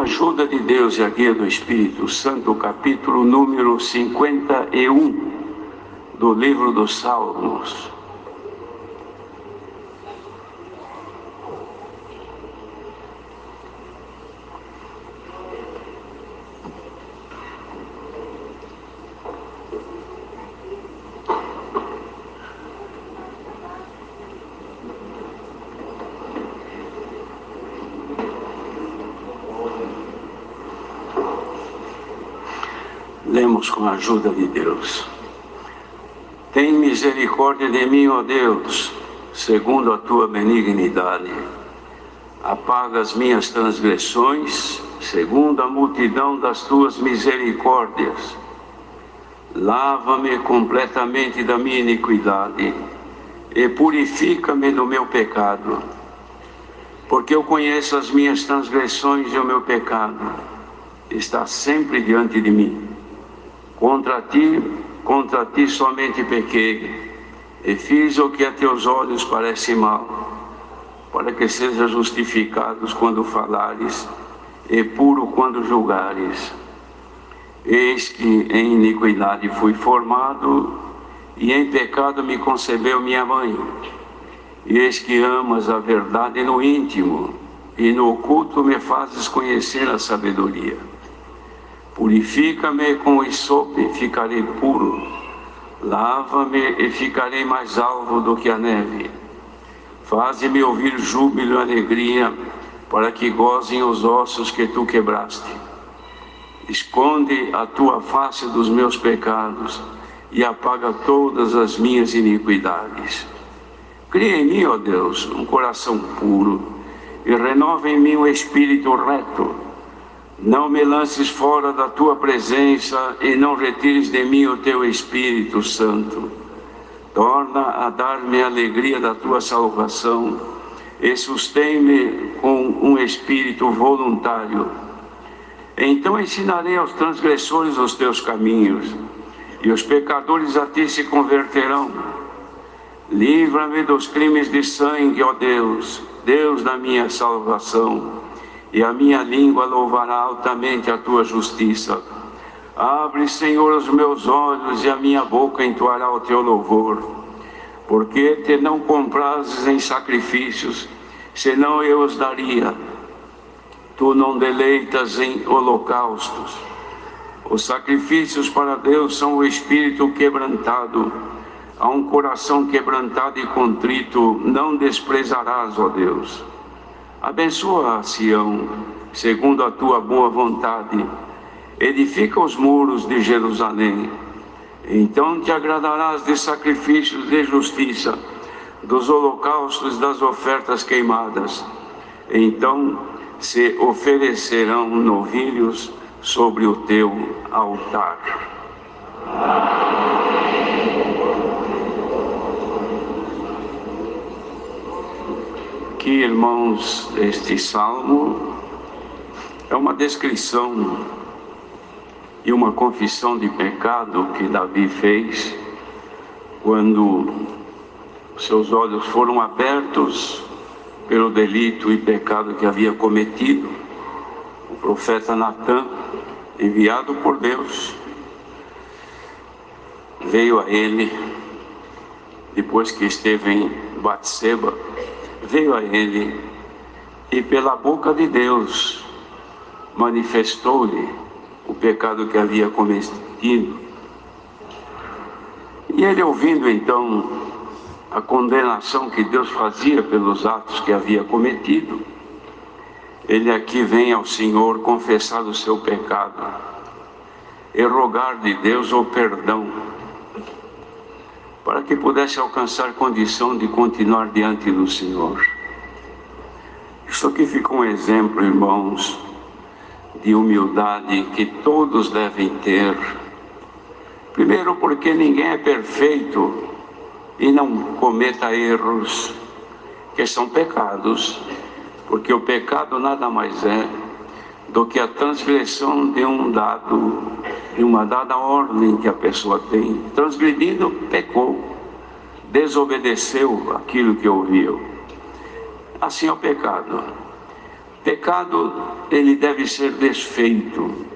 ajuda de Deus e a guia do Espírito Santo, capítulo número 51 do livro dos Salmos. Lemos com a ajuda de Deus. Tem misericórdia de mim, ó Deus, segundo a tua benignidade. Apaga as minhas transgressões, segundo a multidão das tuas misericórdias. Lava-me completamente da minha iniquidade e purifica-me do meu pecado. Porque eu conheço as minhas transgressões e o meu pecado está sempre diante de mim. Contra ti somente pequei, e fiz o que a teus olhos parece mal, para que sejam justificados quando falares, e puro quando julgares. Eis que em iniquidade fui formado, e em pecado me concebeu minha mãe. E eis que amas a verdade no íntimo, e no oculto me fazes conhecer a sabedoria. Purifica-me com o hisope e ficarei puro. Lava-me e ficarei mais alvo do que a neve. Faze-me ouvir júbilo e alegria, para que gozem os ossos que tu quebraste. Esconde a tua face dos meus pecados e apaga todas as minhas iniquidades. Cria em mim, ó Deus, um coração puro e renova em mim um espírito reto. Não me lances fora da tua presença e não retires de mim o teu Espírito Santo. Torna a dar-me a alegria da tua salvação e sustém-me com um espírito voluntário. Então ensinarei aos transgressores os teus caminhos, e os pecadores a ti se converterão. Livra-me dos crimes de sangue, ó Deus, Deus da minha salvação. E a minha língua louvará altamente a tua justiça. Abre, Senhor, os meus olhos, e a minha boca entoará o teu louvor. Porque te não comprazes em sacrifícios, senão eu os daria. Tu não deleitas em holocaustos. Os sacrifícios para Deus são o espírito quebrantado. A um coração quebrantado e contrito não desprezarás, ó Deus. Abençoa a Sião, segundo a tua boa vontade. Edifica os muros de Jerusalém. Então te agradarás de sacrifícios de justiça, dos holocaustos, das ofertas queimadas. Então se oferecerão novilhos sobre o teu altar. Aqui, irmãos, este salmo é uma descrição e uma confissão de pecado que Davi fez quando seus olhos foram abertos pelo delito e pecado que havia cometido. O profeta Natã, enviado por Deus, veio a ele, depois que esteve em Batseba, veio a ele e pela boca de Deus manifestou-lhe o pecado que havia cometido. E ele, ouvindo então a condenação que Deus fazia pelos atos que havia cometido, ele aqui vem ao Senhor confessar o seu pecado e rogar de Deus o perdão, para que pudesse alcançar condição de continuar diante do Senhor. Isso aqui fica um exemplo, irmãos, de humildade que todos devem ter. Primeiro, porque ninguém é perfeito e não cometa erros, que são pecados, porque o pecado nada mais é do que a transgressão de uma dada ordem que a pessoa tem. Transgredindo, pecou, desobedeceu aquilo que ouviu. Assim é o pecado. Pecado, ele deve ser desfeito.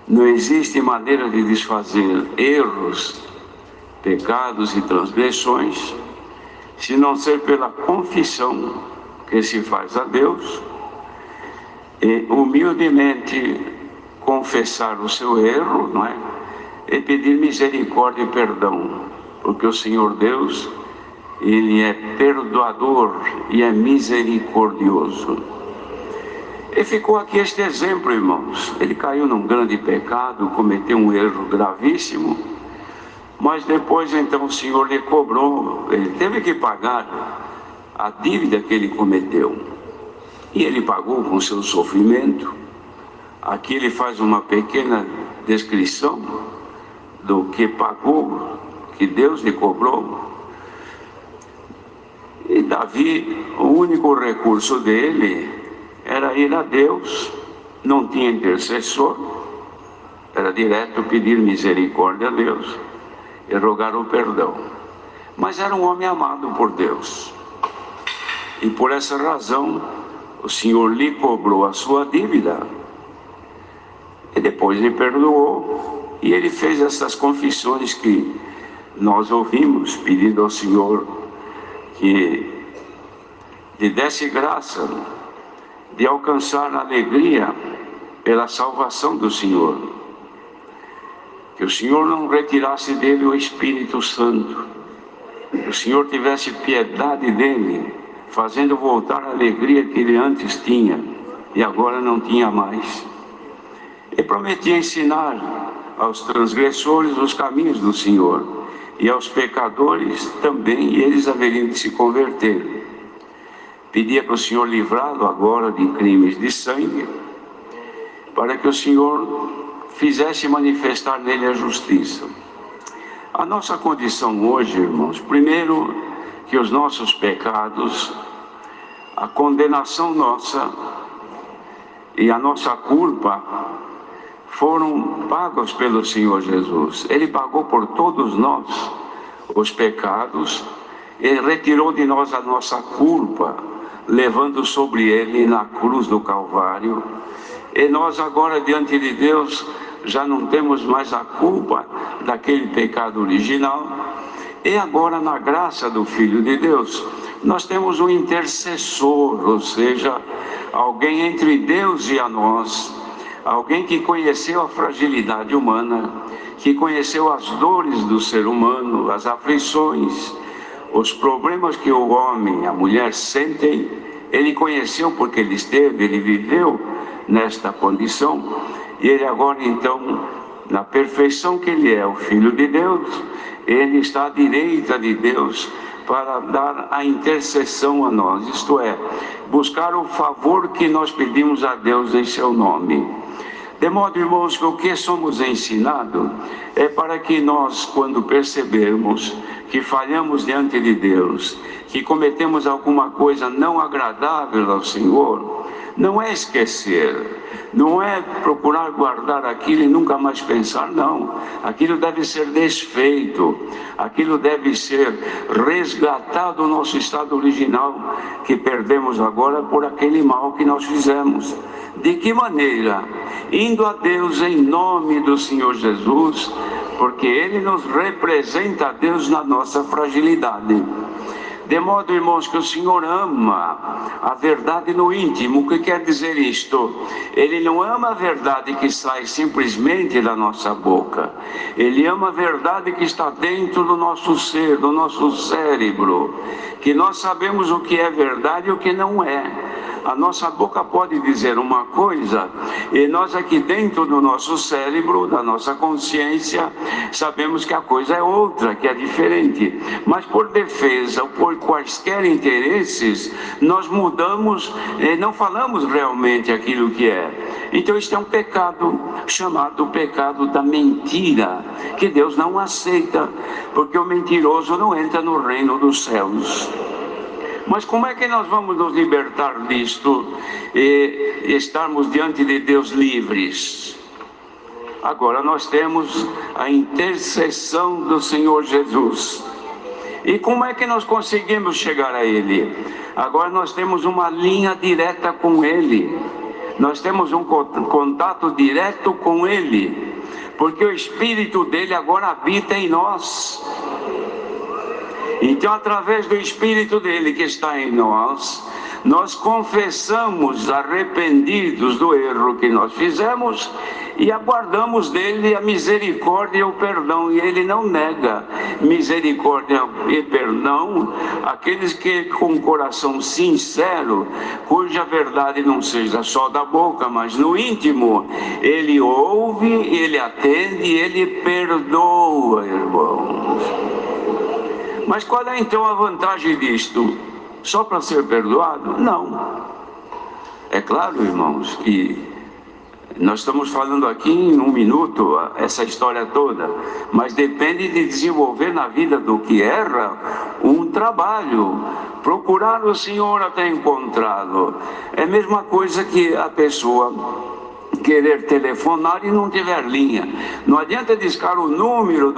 Não existe maneira de desfazer erros, pecados e transgressões, se não ser pela confissão que se faz a Deus e humildemente confessar o seu erro, não é? E pedir misericórdia e perdão, porque o Senhor Deus, ele é perdoador e é misericordioso. E ficou aqui este exemplo, irmãos. Ele caiu num grande pecado, cometeu um erro gravíssimo, mas depois então o Senhor lhe cobrou, ele teve que pagar a dívida que ele cometeu. E ele pagou com seu sofrimento. Aqui ele faz uma pequena descrição do que pagou, que Deus lhe cobrou. E Davi, o único recurso dele era ir a Deus, não tinha intercessor, era direto pedir misericórdia a Deus e rogar o perdão. Mas era um homem amado por Deus, e por essa razão o Senhor lhe cobrou a sua dívida e depois lhe perdoou, e ele fez essas confissões que nós ouvimos, pedindo ao Senhor que lhe desse graça de alcançar a alegria pela salvação do Senhor, que o Senhor não retirasse dele o Espírito Santo, que o Senhor tivesse piedade dele, fazendo voltar a alegria que ele antes tinha e agora não tinha mais. E prometia ensinar aos transgressores os caminhos do Senhor, e aos pecadores também, e eles haveriam de se converter. Pedia para o Senhor livrá-lo agora de crimes de sangue, para que o Senhor fizesse manifestar nele a justiça. A nossa condição hoje, irmãos, primeiro, que os nossos pecados, a condenação nossa e a nossa culpa foram pagos pelo Senhor Jesus. Ele pagou por todos nós os pecados e retirou de nós a nossa culpa, levando sobre ele na cruz do Calvário. E nós agora diante de Deus já não temos mais a culpa daquele pecado original. E agora, na graça do Filho de Deus, nós temos um intercessor, ou seja, alguém entre Deus e a nós, alguém que conheceu a fragilidade humana, que conheceu as dores do ser humano, as aflições, os problemas que o homem e a mulher sentem. Ele conheceu porque ele esteve, ele viveu nesta condição, e ele agora então, na perfeição que ele é, o Filho de Deus, ele está à direita de Deus para dar a intercessão a nós, isto é, buscar o favor que nós pedimos a Deus em seu nome. De modo, irmãos, que o que somos ensinados é para que nós, quando percebermos que falhamos diante de Deus, que cometemos alguma coisa não agradável ao Senhor, não é esquecer, não é procurar guardar aquilo e nunca mais pensar, não. Aquilo deve ser desfeito, aquilo deve ser resgatado do nosso estado original, que perdemos agora por aquele mal que nós fizemos. De que maneira? Indo a Deus em nome do Senhor Jesus, porque Ele nos representa a Deus na nossa fragilidade. De modo, irmãos, que o Senhor ama a verdade no íntimo. O que quer dizer isto? Ele não ama a verdade que sai simplesmente da nossa boca. Ele ama a verdade que está dentro do nosso ser, do nosso cérebro, que nós sabemos o que é verdade e o que não é. A nossa boca pode dizer uma coisa e nós aqui dentro do nosso cérebro, da nossa consciência, sabemos que a coisa é outra, que é diferente. Mas por defesa ou por quaisquer interesses, nós mudamos e não falamos realmente aquilo que é. Então isto é um pecado, chamado pecado da mentira, que Deus não aceita, porque o mentiroso não entra no reino dos céus. Mas como é que nós vamos nos libertar disto e estarmos diante de Deus livres? Agora nós temos a intercessão do Senhor Jesus. E como é que nós conseguimos chegar a Ele? Agora nós temos uma linha direta com Ele. Nós temos um contato direto com Ele, porque o Espírito dele agora habita em nós. Então, através do Espírito dele que está em nós, nós confessamos, arrependidos do erro que nós fizemos, e aguardamos dele a misericórdia e o perdão. E ele não nega misericórdia e perdão àqueles que, com coração sincero, cuja verdade não seja só da boca, mas no íntimo, ele ouve, ele atende e ele perdoa, irmãos. Mas qual é então a vantagem disto? Só para ser perdoado? Não. É claro, irmãos, que nós estamos falando aqui em um minuto essa história toda, mas depende de desenvolver na vida do que erra um trabalho, procurar o Senhor até encontrá-lo. É a mesma coisa que a pessoa querer telefonar e não tiver linha. Não adianta discar o número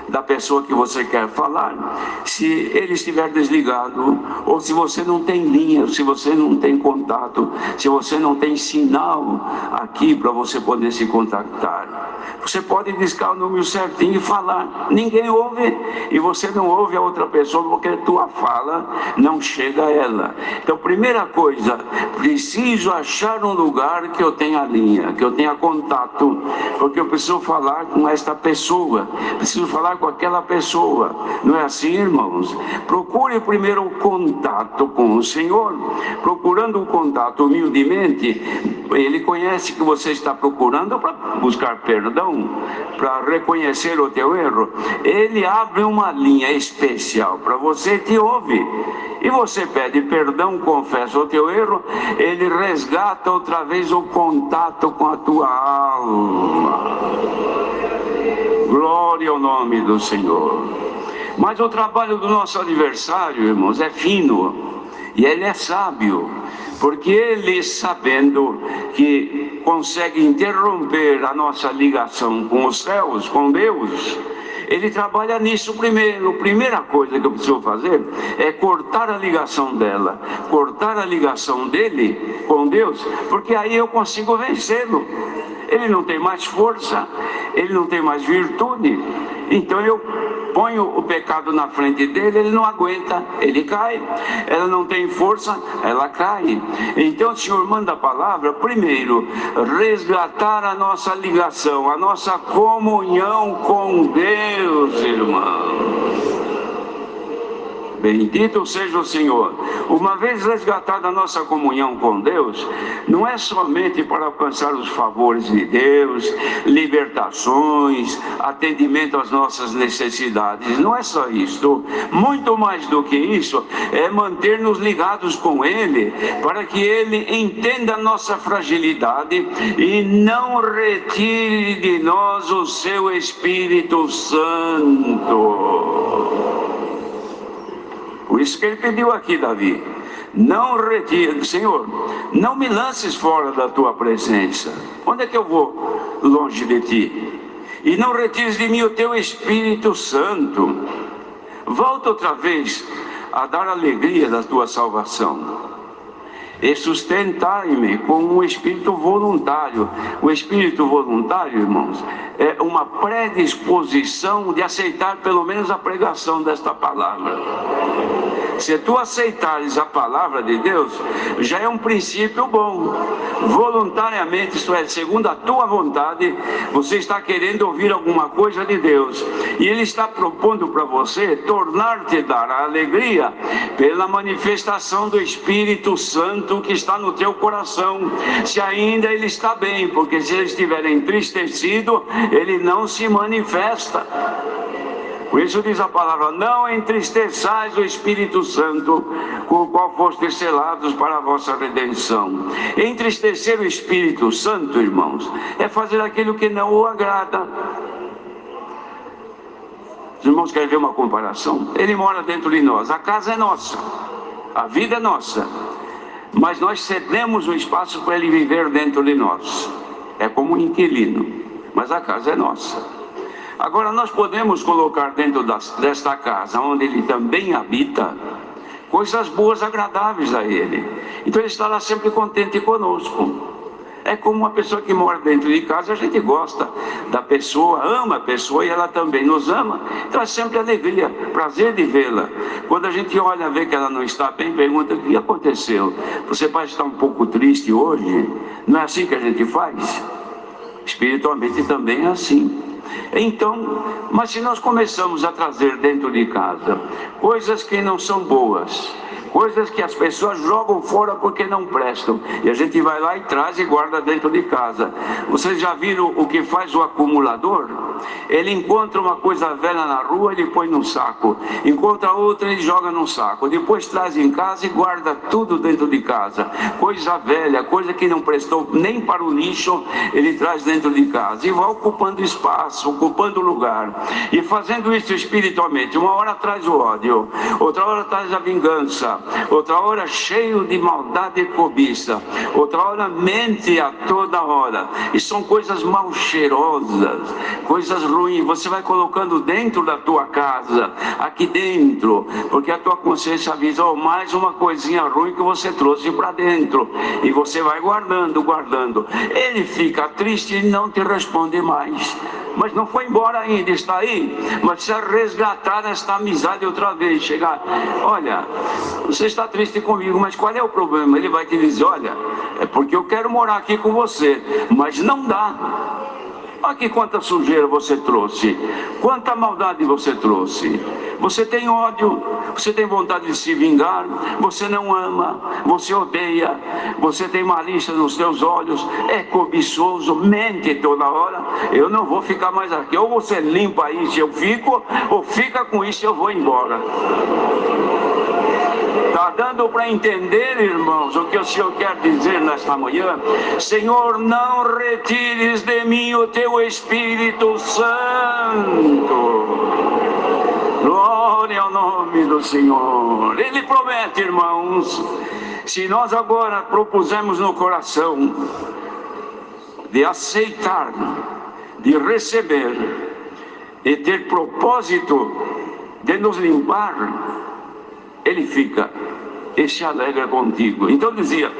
da pessoa que você quer falar se ele estiver desligado, ou se você não tem linha, se você não tem contato, se você não tem sinal aqui para você poder se contactar. Você pode discar o número certinho e falar, ninguém ouve, e você não ouve a outra pessoa porque a tua fala não chega a ela. Então, primeira coisa, preciso achar um lugar que eu tenha linha, que eu tenha contato, porque eu preciso falar com esta pessoa, preciso falar com aquela pessoa. Não é assim, irmãos? Procure primeiro o contato com o Senhor. Procurando o contato humildemente, Ele conhece que você está procurando para buscar perdão, para reconhecer o teu erro. Ele abre uma linha especial para você e te ouve. E você pede perdão, confessa o teu erro, Ele resgata outra vez o contato com a tua alma. Glória ao nome do Senhor. Mas o trabalho do nosso adversário, irmãos, é fino, e ele é sábio, porque ele, sabendo que consegue interromper a nossa ligação com os céus, com Deus, ele trabalha nisso primeiro. A primeira coisa que eu preciso fazer é cortar a ligação dela, cortar a ligação dele com Deus, porque aí eu consigo vencê-lo. Ele não tem mais força, ele não tem mais virtude, então eu ponho o pecado na frente dele, ele não aguenta, ele cai. Ela não tem força, ela cai. Então o Senhor manda a palavra, primeiro, resgatar a nossa ligação, a nossa comunhão com Deus, irmãos. Bendito seja o Senhor. Uma vez resgatada a nossa comunhão com Deus, não é somente para alcançar os favores de Deus, libertações, atendimento às nossas necessidades. Não é só isto. Muito mais do que isso, é manter-nos ligados com Ele, para que Ele entenda a nossa fragilidade e não retire de nós o seu Espírito Santo. Por isso que ele pediu aqui, Davi, não retire, Senhor, não me lances fora da tua presença. Onde é que eu vou? Longe de ti. E não retires de mim o teu Espírito Santo. Volta outra vez a dar alegria da tua salvação. E sustentai-me com um espírito voluntário. O espírito voluntário, irmãos, é uma predisposição de aceitar pelo menos a pregação desta palavra. Se tu aceitares a palavra de Deus, já é um princípio bom. Voluntariamente, isto é, segundo a tua vontade, você está querendo ouvir alguma coisa de Deus, e Ele está propondo para você tornar-te dar a alegria pela manifestação do Espírito Santo que está no teu coração, se ainda ele está bem, porque se ele estiver entristecido, ele não se manifesta. Por isso diz a palavra, não entristeçais o Espírito Santo, com o qual fostes selados para a vossa redenção. Entristecer o Espírito Santo, irmãos, é fazer aquilo que não o agrada. Os irmãos querem ver uma comparação? Ele mora dentro de nós, a casa é nossa, a vida é nossa, mas nós cedemos o espaço para ele viver dentro de nós. É como um inquilino, mas a casa é nossa. Agora, nós podemos colocar dentro desta casa, onde Ele também habita, coisas boas, agradáveis a Ele. Então Ele estará sempre contente conosco. É como uma pessoa que mora dentro de casa, a gente gosta da pessoa, ama a pessoa e ela também nos ama, traz sempre alegria, prazer de vê-la. Quando a gente olha, vê que ela não está bem, pergunta: o que aconteceu? Você pode estar um pouco triste hoje? Não é assim que a gente faz? Espiritualmente também é assim. Então, mas se nós começamos a trazer dentro de casa coisas que não são boas, coisas que as pessoas jogam fora porque não prestam, e a gente vai lá e traz e guarda dentro de casa. Vocês já viram o que faz o acumulador? Ele encontra uma coisa velha na rua, ele põe num saco, encontra outra, ele joga num saco, depois traz em casa e guarda tudo dentro de casa. Coisa velha, coisa que não prestou nem para o lixo, ele traz dentro de casa e vai ocupando espaço, ocupando lugar, e fazendo isso espiritualmente. Uma hora traz o ódio, outra hora traz a vingança, outra hora cheio de maldade e cobiça, outra hora mente a toda hora, e são coisas mal cheirosas, coisas ruins. Você vai colocando dentro da tua casa, aqui dentro, porque a tua consciência avisa: oh, mais uma coisinha ruim que você trouxe para dentro, e você vai guardando, guardando. Ele fica triste e não te responde mais, mas não foi embora ainda, está aí, mas precisa resgatar esta amizade outra vez. Chegar: olha, você está triste comigo, mas qual é o problema? Ele vai te dizer: olha, é porque eu quero morar aqui com você, mas não dá. Olha aqui quanta sujeira você trouxe, quanta maldade você trouxe. Você tem ódio, você tem vontade de se vingar, você não ama, você odeia, você tem malícia nos teus olhos, é cobiçoso, mente toda hora. Eu não vou ficar mais aqui. Ou você limpa isso, eu fico, ou fica com isso, eu vou embora. Está dando para entender, irmãos, o que o Senhor quer dizer nesta manhã? Senhor, não retires de mim o teu Espírito Santo. Glória ao nome do Senhor. Ele promete, irmãos, se nós agora propusermos no coração de aceitar, de receber e ter propósito de nos limpar, Ele fica e se alegra contigo. Então dizia: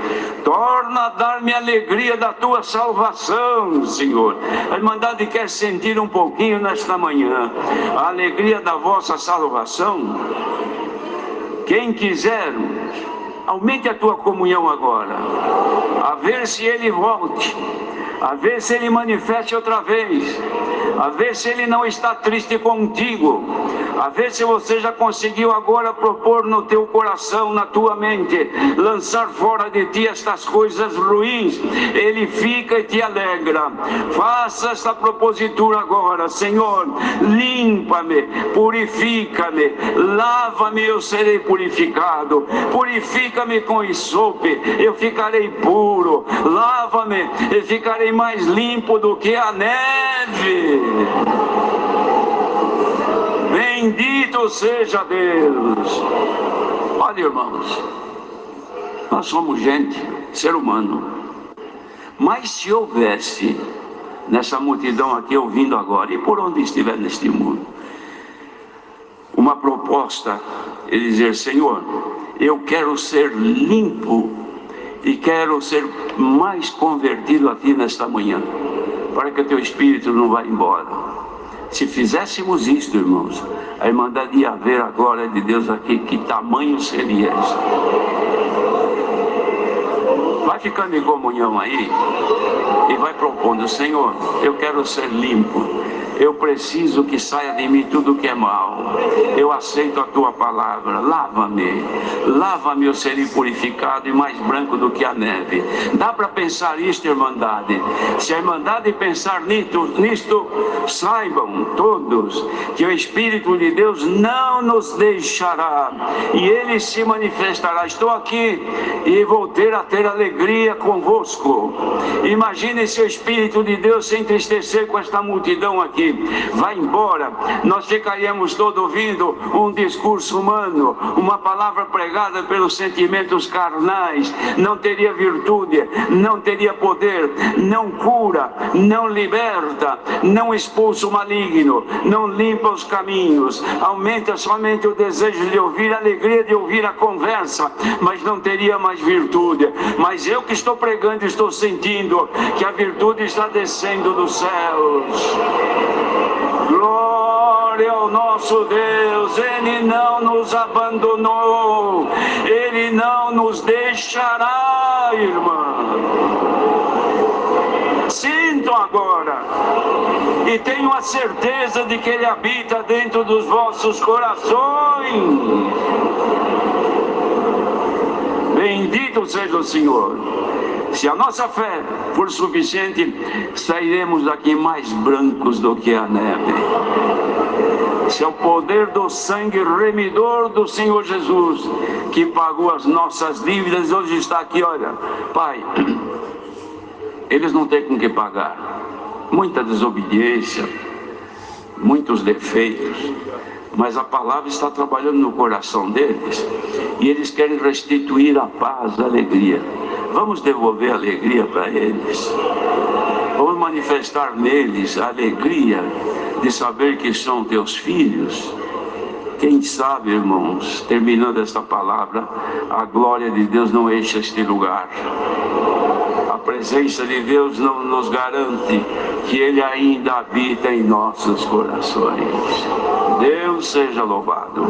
torna a dar-me a alegria da tua salvação, Senhor. A Irmandade quer sentir um pouquinho nesta manhã a alegria da vossa salvação. Quem quiser, aumente a tua comunhão agora, a ver se Ele volte, a ver se Ele manifeste outra vez, a ver se Ele não está triste contigo, a ver se você já conseguiu agora propor no teu coração, na tua mente, lançar fora de ti estas coisas ruins. Ele fica e te alegra. Faça esta propositura agora: Senhor, limpa-me, purifica-me, lava-me, eu serei purificado, purifica-me com isope, eu ficarei puro, lava-me e ficarei mais limpo do que a neve. Bendito seja Deus. Olha, irmãos, nós somos gente, ser humano, mas se houvesse nessa multidão aqui ouvindo agora, e por onde estiver neste mundo, uma proposta e dizer: Senhor, eu quero ser limpo e quero ser mais convertido a Ti nesta manhã, para que o Teu Espírito não vá embora. Se fizéssemos isto, irmãos, a Irmandade ia ver a glória de Deus aqui. Que tamanho seria isso? Vai ficando em comunhão aí e vai propondo: Senhor, eu quero ser limpo, eu preciso que saia de mim tudo que é mal, eu aceito a Tua palavra, lava-me, lava-me, eu serei purificado e mais branco do que a neve. Dá para pensar isto, Irmandade? Se a Irmandade pensar nisto, saibam todos que o Espírito de Deus não nos deixará e Ele se manifestará. Estou aqui e vou ter alegria convosco. Imagine se o Espírito de Deus se entristecer com esta multidão aqui. aqui. Vai embora. Nós ficaríamos todos ouvindo um discurso humano, uma palavra pregada pelos sentimentos carnais. Não teria virtude, não teria poder, não cura, não liberta, não expulsa o maligno, não limpa os caminhos, aumenta somente o desejo de ouvir, a alegria de ouvir a conversa, mas não teria mais virtude. Mas eu que estou pregando, estou sentindo que a virtude está descendo dos céus. Glória ao nosso Deus, Ele não nos abandonou, Ele não nos deixará, irmão. Sintam agora, e tenho a certeza de que Ele habita dentro dos vossos corações. Bendito seja o Senhor. Se a nossa fé for suficiente, sairemos daqui mais brancos do que a neve. Se é o poder do sangue remidor do Senhor Jesus, que pagou as nossas dívidas, hoje está aqui, olha, Pai, eles não têm com que pagar. Muita desobediência, muitos defeitos, mas a palavra está trabalhando no coração deles, e eles querem restituir a paz, a alegria. Vamos devolver a alegria para eles. Vamos manifestar neles a alegria de saber que são teus filhos. Quem sabe, irmãos, terminando esta palavra, a glória de Deus não enche este lugar. A presença de Deus não nos garante que Ele ainda habita em nossos corações. Deus seja louvado.